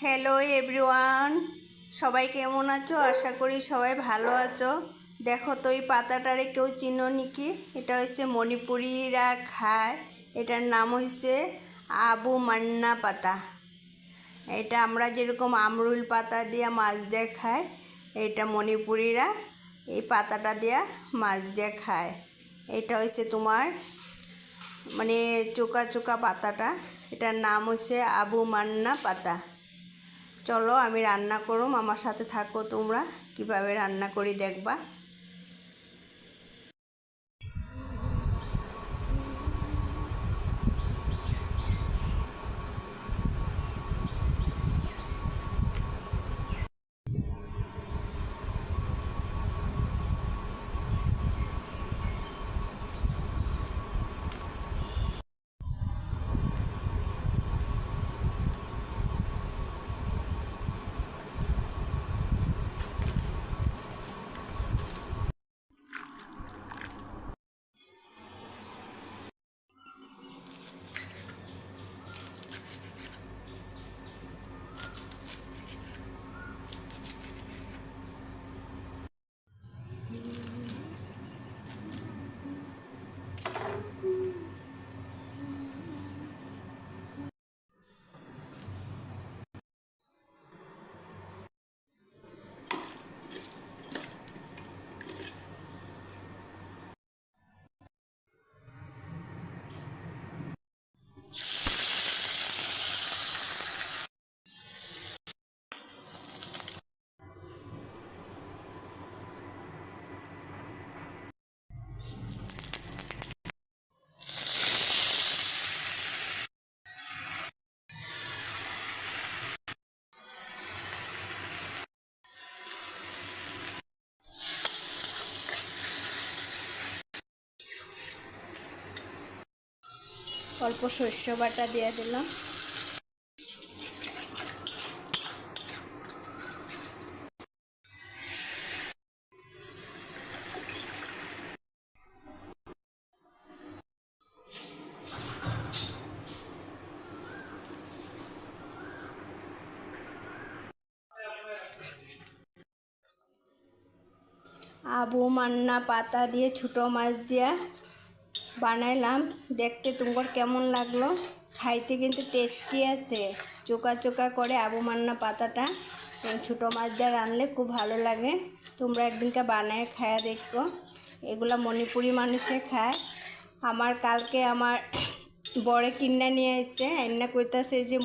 Hello everyone, সবাই কেমন আছো? আশা করি সবাই ভালো আছো। দেখো তো এই পাতাটারে কেউ চিনো নাকি? এটা হচ্ছে মণিপুরিরা খায়। এটার নাম হচ্ছে আবু মান্না পাতা। এটা আমরা যেরকম আমরুল পাতা দিয়া মাছ দিয়ে খায়, এটা মণিপুরিরা এই পাতাটা দিয়া মাছ দিয়ে খায়। এটা হচ্ছে তোমার মানে চোকা চোকা পাতাটা, এটার নাম হচ্ছে আবু মান্না পাতা। চলো আমি রান্না করুম, আমার সাথে থাকো, তোমরা কিভাবে রান্না করি দেখবা। অল্প সর্ষে বাটা দিয়ে দিলাম। আবু মান্না পাতা দিয়ে ছোটো মাছ দিয়া বানাইলাম, দেখতে তোমার কেমন লাগলো? খাইতে কিন্তু টেস্টি আছে, চোকা চোকা করে আবু মান্না পাতাটা ছোটো মাছ দিয়ে রানলে খুব ভালো লাগে। তোমরা একদিনকে বানায় খায়া দেখো। এগুলা মণিপুরি মানুষে খায়। আমার কালকে আমার বড়ে কিনা নিয়ে এসছে, এনে কইতাছে যে